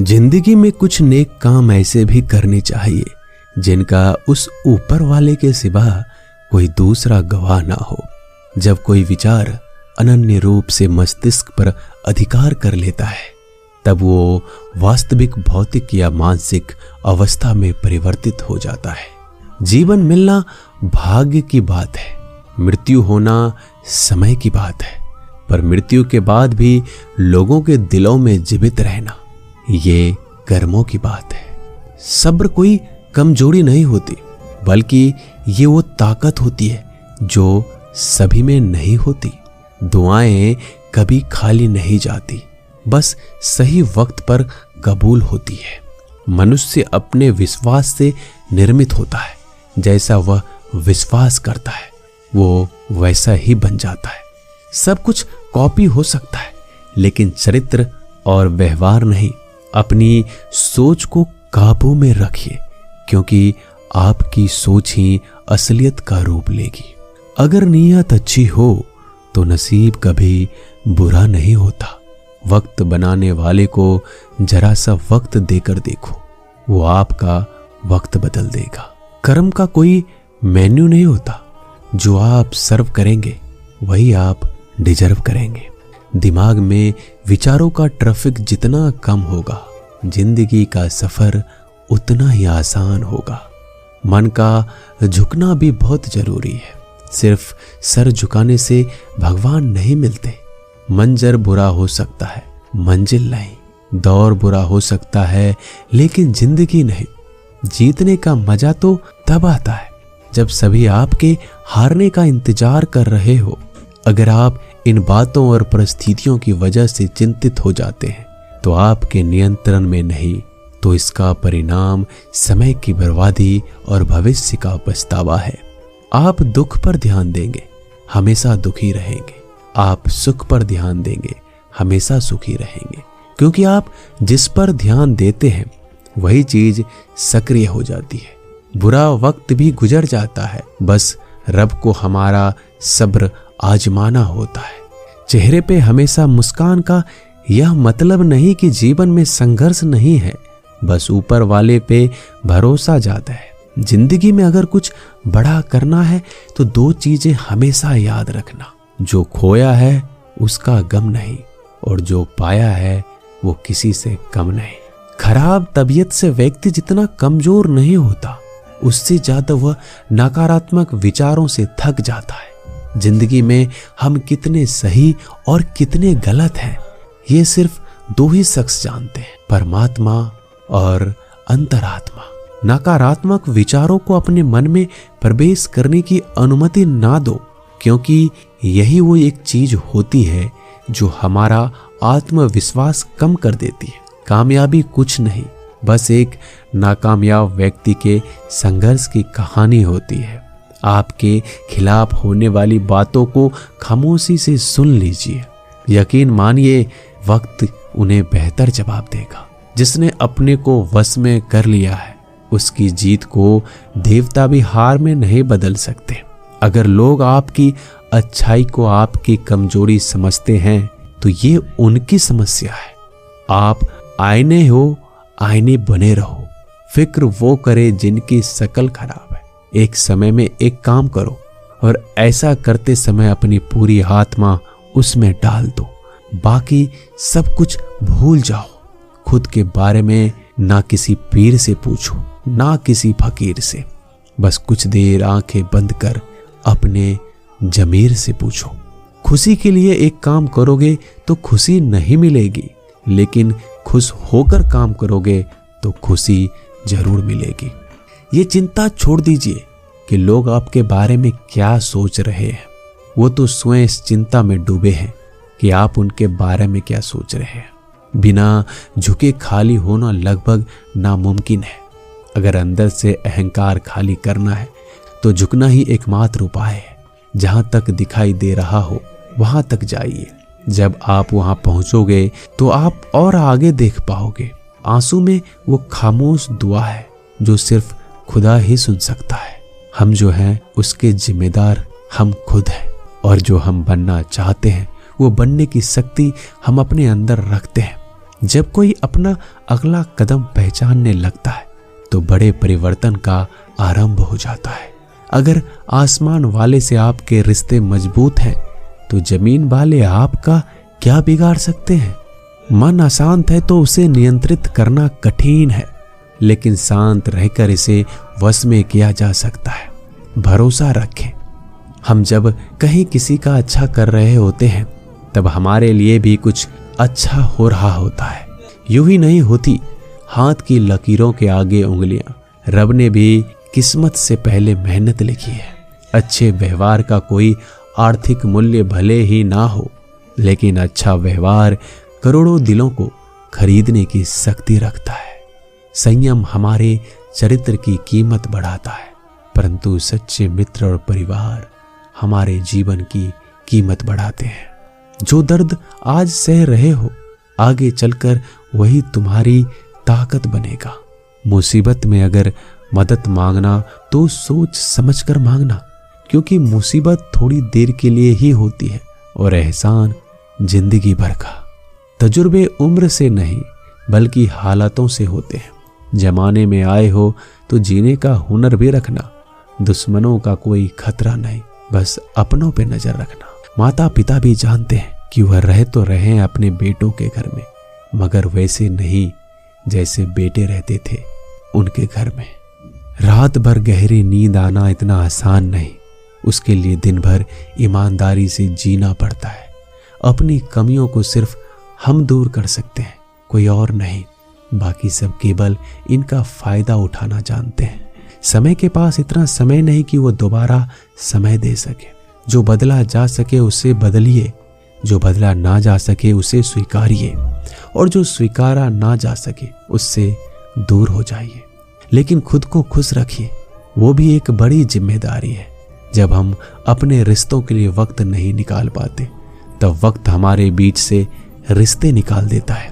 जिंदगी में कुछ नेक काम ऐसे भी करने चाहिए जिनका उस ऊपर वाले के सिवा कोई दूसरा गवाह ना हो। जब कोई विचार अनन्य रूप से मस्तिष्क पर अधिकार कर लेता है तब वो वास्तविक भौतिक या मानसिक अवस्था में परिवर्तित हो जाता है। जीवन मिलना भाग्य की बात है, मृत्यु होना समय की बात है, पर मृत्यु के बाद भी लोगों के दिलों में जीवित रहना ये कर्मों की बात है। सब्र कोई कमजोरी नहीं होती, बल्कि ये वो ताकत होती है जो सभी में नहीं होती। दुआएं कभी खाली नहीं जाती, बस सही वक्त पर कबूल होती है। मनुष्य अपने विश्वास से निर्मित होता है, जैसा वह विश्वास करता है वो वैसा ही बन जाता है। सब कुछ कॉपी हो सकता है, लेकिन चरित्र और व्यवहार नहीं। अपनी सोच को काबू में रखिए, क्योंकि आपकी सोच ही असलियत का रूप लेगी। अगर नीयत अच्छी हो तो नसीब कभी बुरा नहीं होता। वक्त बनाने वाले को जरा सा वक्त देकर देखो, वो आपका वक्त बदल देगा। कर्म का कोई मेन्यू नहीं होता, जो आप सर्व करेंगे वही आप डिजर्व करेंगे। दिमाग में विचारों का ट्रैफिक जितना कम होगा, जिंदगी का सफर उतना ही आसान होगा। मन का झुकना भी बहुत जरूरी है। सिर्फ सर झुकाने से भगवान नहीं मिलते। मंजर बुरा हो सकता है, मंजिल नहीं। दौर बुरा हो सकता है, लेकिन जिंदगी नहीं। जीतने का मजा तो तब आता है जब सभी आपके हारने का इंतजार कर रहे हो। अगर आप इन बातों और परिस्थितियों की वजह से चिंतित हो जाते हैं तो आपके नियंत्रण में नहीं, तो इसका परिणाम समय की बर्बादी और भविष्य का पछतावा है। आप दुख पर ध्यान देंगे, हमेशा दुखी रहेंगे। आप सुख पर ध्यान देंगे, हमेशा सुखी रहेंगे। क्योंकि आप जिस पर ध्यान देते हैं वही चीज सक्रिय हो जाती है। बुरा वक्त भी गुजर जाता है, बस रब को हमारा सब्र आजमाना होता है। चेहरे पे हमेशा मुस्कान का यह मतलब नहीं कि जीवन में संघर्ष नहीं है, बस ऊपर वाले पे भरोसा जाता है। जिंदगी में अगर कुछ बड़ा करना है तो दो चीजें हमेशा याद रखना, जो खोया है उसका गम नहीं, और जो पाया है वो किसी से कम नहीं। खराब तबीयत से व्यक्ति जितना कमजोर नहीं होता, उससे ज्यादा वह नकारात्मक विचारों से थक जाता है। जिंदगी में हम कितने सही और कितने गलत हैं, ये सिर्फ दो ही शख्स जानते हैं, परमात्मा और अंतरात्मा। नकारात्मक विचारों को अपने मन में प्रवेश करने की अनुमति ना दो, क्योंकि यही वो एक चीज होती है जो हमारा आत्मविश्वास कम कर देती है। कामयाबी कुछ नहीं, बस एक नाकामयाब व्यक्ति के संघर्ष की कहानी होती है। आपके खिलाफ होने वाली बातों को खामोशी से सुन लीजिए। यकीन मानिए, वक्त उन्हें बेहतर जवाब देगा। जिसने अपने को वश में कर लिया है, उसकी जीत को देवता भी हार में नहीं बदल सकते। अगर लोग आपकी अच्छाई को आपकी कमजोरी समझते हैं तो ये उनकी समस्या है। आप आईने हो, आईने बने रहो। फिक्र वो करे जिनकी शकल खराब है। एक समय में एक काम करो और ऐसा करते समय अपनी पूरी आत्मा उसमें डाल दो। बाकी सब कुछ भूल जाओ। खुद के बारे में ना किसी पीर से पूछो, ना किसी फकीर से। बस कुछ देर आंखें बंद कर अपने जमीर से पूछो। खुशी के लिए एक काम करोगे तो खुशी नहीं मिलेगी, लेकिन खुश होकर काम करोगे तो खुशी जरूर मिलेगी। ये चिंता छोड़ दीजिए कि लोग आपके बारे में क्या सोच रहे हैं। वो तो स्वयं इस चिंता में डूबे हैं कि आप उनके बारे में क्या सोच रहे हैं। बिना झुके खाली होना लगभग नामुमकिन है। अगर अंदर से अहंकार खाली करना है तो झुकना ही एकमात्र उपाय है। जहां तक दिखाई दे रहा हो वहां तक जाइए। जब आप वहां पहुंचोगे तो आप और आगे देख पाओगे। आंसू में वो खामोश दुआ है जो सिर्फ खुदा ही सुन सकता है। हम जो हैं उसके जिम्मेदार हम खुद हैं, और जो हम बनना चाहते हैं वो बनने की शक्ति हम अपने अंदर रखते हैं। जब कोई अपना अगला कदम पहचानने लगता है तो बड़े परिवर्तन का आरंभ हो जाता है। अगर आसमान वाले से आपके रिश्ते मजबूत हैं तो जमीन वाले आपका क्या बिगाड़ सकते हैं। मन अशांत है तो उसे नियंत्रित करना कठिन है, लेकिन शांत रहकर इसे वश में किया जा सकता है। भरोसा रखें। हम जब कहीं किसी का अच्छा कर रहे होते हैं तब हमारे लिए भी कुछ अच्छा हो रहा होता है। यूं ही नहीं होती हाथ की लकीरों के आगे उंगलियां। रब ने भी किस्मत से पहले मेहनत लिखी है। अच्छे व्यवहार का कोई आर्थिक मूल्य भले ही ना हो, लेकिन अच्छा व्यवहार करोड़ों दिलों को खरीदने की शक्ति रखता है। संयम हमारे चरित्र की कीमत बढ़ाता है, परंतु सच्चे मित्र और परिवार हमारे जीवन की कीमत बढ़ाते हैं। जो दर्द आज सह रहे हो, आगे चलकर वही तुम्हारी ताकत बनेगा। मुसीबत में अगर मदद मांगना तो सोच समझकर मांगना, क्योंकि मुसीबत थोड़ी देर के लिए ही होती है और एहसान जिंदगी भर का। तजुर्बे उम्र से नहीं बल्कि हालातों से होते हैं। जमाने में आए हो तो जीने का हुनर भी रखना। दुश्मनों का कोई खतरा नहीं, बस अपनों पे नजर रखना। माता पिता भी जानते हैं कि वह रह तो रहे अपने बेटों के घर में, मगर वैसे नहीं जैसे बेटे रहते थे उनके घर में। रात भर गहरी नींद आना इतना आसान नहीं, उसके लिए दिन भर ईमानदारी से जीना पड़ता है। अपनी कमियों को सिर्फ हम दूर कर सकते हैं, कोई और नहीं। बाकी सब केवल इनका फायदा उठाना जानते हैं। समय के पास इतना समय नहीं कि वो दोबारा समय दे सके। जो बदला जा सके उसे बदलिए, जो बदला ना जा सके उसे स्वीकारिए, और जो स्वीकारा ना जा सके उससे दूर हो जाइए। लेकिन खुद को खुश रखिए, वो भी एक बड़ी जिम्मेदारी है। जब हम अपने रिश्तों के लिए वक्त नहीं निकाल पाते तब वक्त हमारे बीच से रिश्ते निकाल देता है।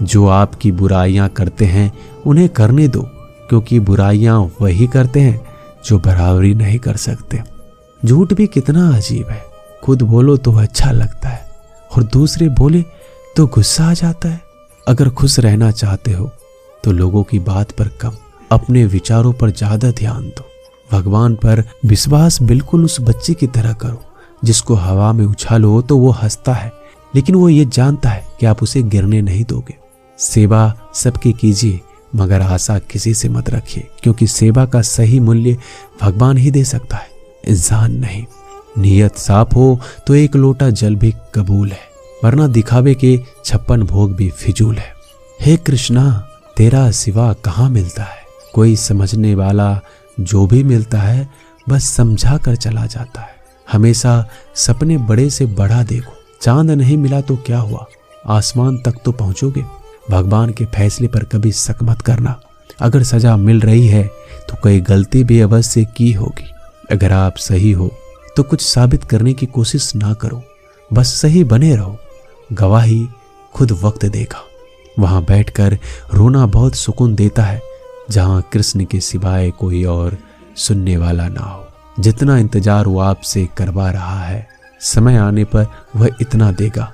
जो आपकी बुराइयां करते हैं उन्हें करने दो, क्योंकि बुराइयां वही करते हैं जो बराबरी नहीं कर सकते। झूठ भी कितना अजीब है। खुद बोलो तो अच्छा लगता है और दूसरे बोले तो गुस्सा आ जाता है। अगर खुश रहना चाहते हो तो लोगों की बात पर कम, अपने विचारों पर ज्यादा ध्यान दो। भगवान पर विश्वास बिल्कुल उस बच्चे की तरह करो जिसको हवा में उछालो तो वो हंसता है, लेकिन वो ये जानता है कि आप उसे गिरने नहीं दोगे। सेवा सबकी कीजिए, मगर आशा किसी से मत रखिए, क्योंकि सेवा का सही मूल्य भगवान ही दे सकता है, इंसान नहीं। नियत साफ हो तो एक लोटा जल भी कबूल है, वरना दिखावे के 56 भोग भी फिजूल है। हे कृष्णा, तेरा सिवा कहाँ मिलता है। कोई समझने वाला जो भी मिलता है बस समझा कर चला जाता है। हमेशा सपने बड़े से बड़ा देखो। चांद नहीं मिला तो क्या हुआ, आसमान तक तो पहुंचोगे। भगवान के फैसले पर कभी शक मत करना। अगर सजा मिल रही है तो कोई गलती भी अवश्य की होगी। अगर आप सही हो तो कुछ साबित करने की कोशिश ना करो, बस सही बने रहो। गवाही खुद वक्त देगा। वहां बैठकर रोना बहुत सुकून देता है, जहां कृष्ण के सिवाय कोई और सुनने वाला ना हो। जितना इंतजार वो आपसे करवा रहा है, समय आने पर वह इतना देगा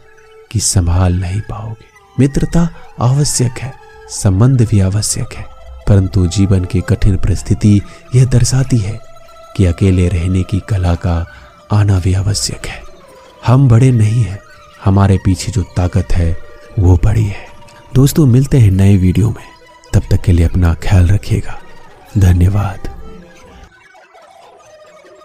कि संभाल नहीं पाओगे। मित्रता आवश्यक है, संबंध भी आवश्यक है, परंतु जीवन की कठिन परिस्थिति यह दर्शाती है कि अकेले रहने की कला का आना भी आवश्यक है। हम बड़े नहीं हैं, हमारे पीछे जो ताकत है वो बड़ी है। दोस्तों, मिलते हैं नए वीडियो में, तब तक के लिए अपना ख्याल रखिएगा। धन्यवाद।